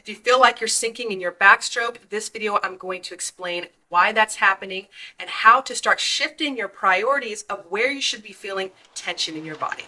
If you feel like you're sinking in your backstroke, this video I'm going to explain why that's happening and how to start shifting your priorities of where you should be feeling tension in your body.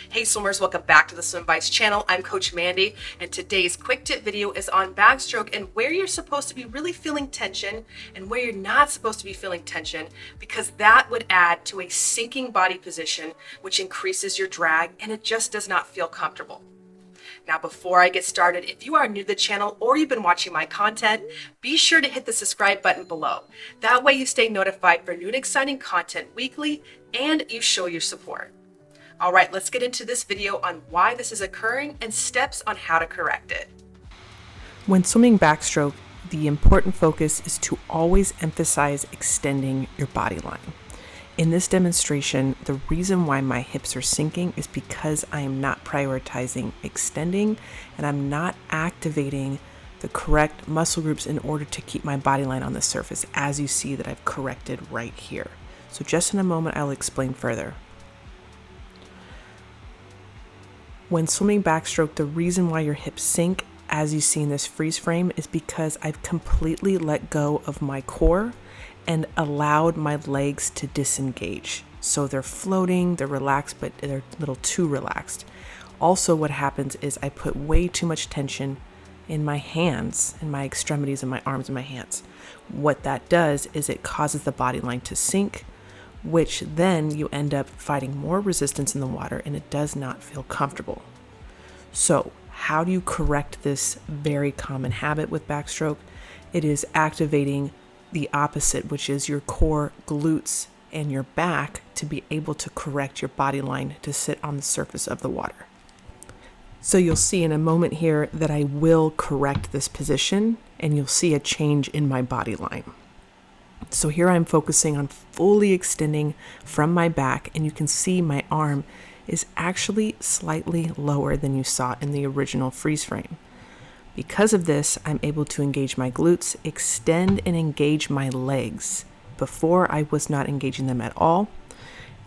Hey swimmers, welcome back to the Swim Bites channel. I'm Coach Mandy, and today's quick tip video is on backstroke and where you're supposed to be really feeling tension and where you're not supposed to be feeling tension, because that would add to a sinking body position, which increases your drag, and it just does not feel comfortable. Now, before I get started, if you are new to the channel or you've been watching my content, be sure to hit the subscribe button below. That way you stay notified for new and exciting content weekly and you show your support. All right, let's get into this video on why this is occurring and steps on how to correct it. When swimming backstroke, the important focus is to always emphasize extending your body line. In this demonstration, the reason why my hips are sinking is because I am not prioritizing extending and I'm not activating the correct muscle groups in order to keep my body line on the surface, as you see that I've corrected right here. So just in a moment, I'll explain further. When swimming backstroke, the reason why your hips sink, as you see in this freeze frame, is because I've completely let go of my core and allowed my legs to disengage. So they're floating, they're relaxed, but they're a little too relaxed. Also, what happens is I put way too much tension in my hands, in my extremities, in my arms and my hands. What that does is it causes the body line to sink, which then you end up fighting more resistance in the water, and it does not feel comfortable. So how do you correct this very common habit with backstroke? It is activating the opposite, which is your core, glutes, and your back to be able to correct your body line to sit on the surface of the water. So you'll see in a moment here that I will correct this position, and you'll see a change in my body line. So here I'm focusing on fully extending from my back, and you can see my arm is actually slightly lower than you saw in the original freeze frame. Because of this, I'm able to engage my glutes, extend and engage my legs. Before, I was not engaging them at all,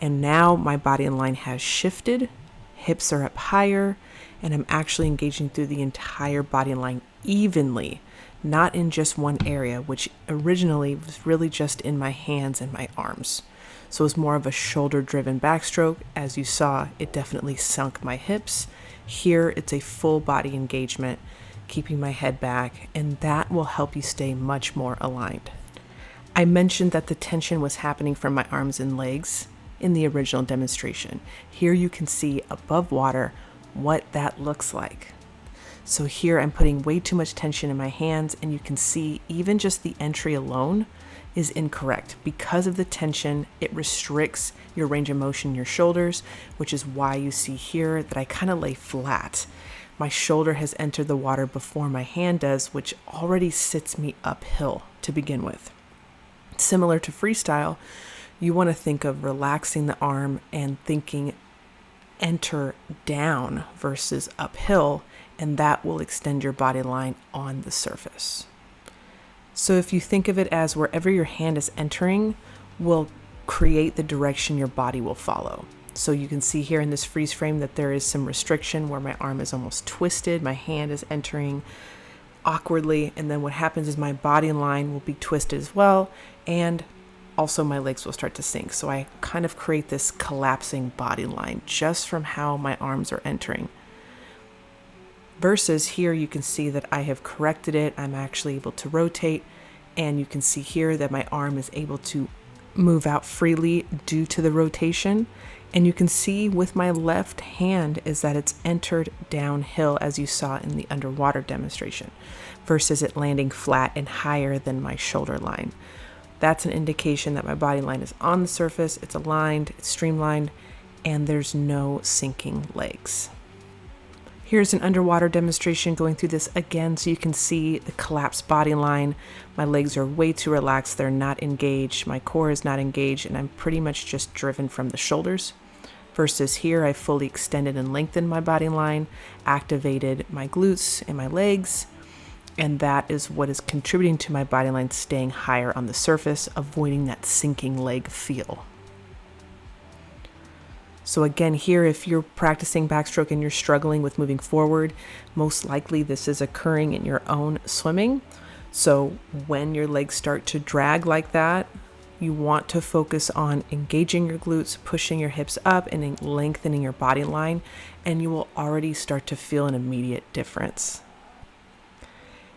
and now my body line has shifted, hips are up higher, and I'm actually engaging through the entire body line evenly, not in just one area, which originally was really just in my hands and my arms. So it was more of a shoulder-driven backstroke. As you saw, it definitely sunk my hips. Here, it's a full body engagement, keeping my head back, and that will help you stay much more aligned. I mentioned that the tension was happening from my arms and legs in the original demonstration. Here you can see above water what that looks like. So here I'm putting way too much tension in my hands, and you can see even just the entry alone is incorrect. Because of the tension, it restricts your range of motion in your shoulders, which is why you see here that I kind of lay flat. My shoulder has entered the water before my hand does, which already sits me uphill to begin with. Similar to freestyle, you want to think of relaxing the arm and thinking enter down versus uphill, and that will extend your body line on the surface. So if you think of it as wherever your hand is entering will create the direction your body will follow. So you can see here in this freeze frame that there is some restriction where my arm is almost twisted, my hand is entering awkwardly, and then what happens is my body line will be twisted as well, and also my legs will start to sink. So I kind of create this collapsing body line just from how my arms are entering. Versus here you can see that I have corrected it. I'm actually able to rotate, and you can see here that my arm is able to move out freely due to the rotation. And you can see with my left hand is that it's entered downhill, as you saw in the underwater demonstration, versus it landing flat and higher than my shoulder line. That's an indication that my body line is on the surface, it's aligned, it's streamlined, and there's no sinking legs. Here's an underwater demonstration going through this again, so you can see the collapsed body line. My legs are way too relaxed, they're not engaged, my core is not engaged, and I'm pretty much just driven from the shoulders versus here I fully extended and lengthened my body line, activated my glutes and my legs, and that is what is contributing to my body line staying higher on the surface, avoiding that sinking leg feel. So again, here, if you're practicing backstroke and you're struggling with moving forward, most likely this is occurring in your own swimming. So when your legs start to drag like that, you want to focus on engaging your glutes, pushing your hips up, and lengthening your body line, and you will already start to feel an immediate difference.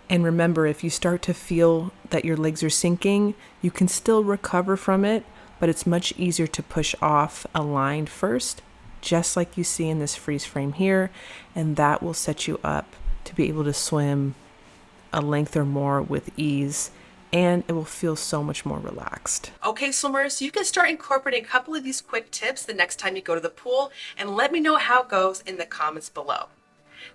And remember, if you start to feel that your legs are sinking, you can still recover from it, but it's much easier to push off aligned first, just like you see in this freeze frame here, and that will set you up to be able to swim a length or more with ease, and it will feel so much more relaxed. Okay, swimmers, you can start incorporating a couple of these quick tips the next time you go to the pool, and let me know how it goes in the comments below.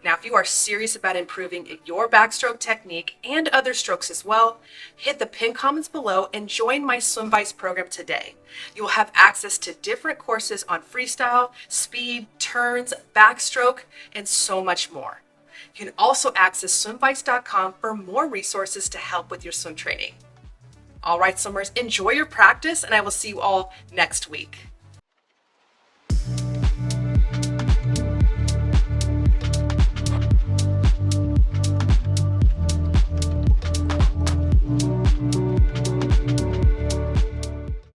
Now, if you are serious about improving your backstroke technique and other strokes as well, hit the pinned comments below and join my Swim Vice program today. You will have access to different courses on freestyle, speed, turns, backstroke, and so much more. You can also access swimvice.com for more resources to help with your swim training. All right, swimmers, enjoy your practice, and I will see you all next week.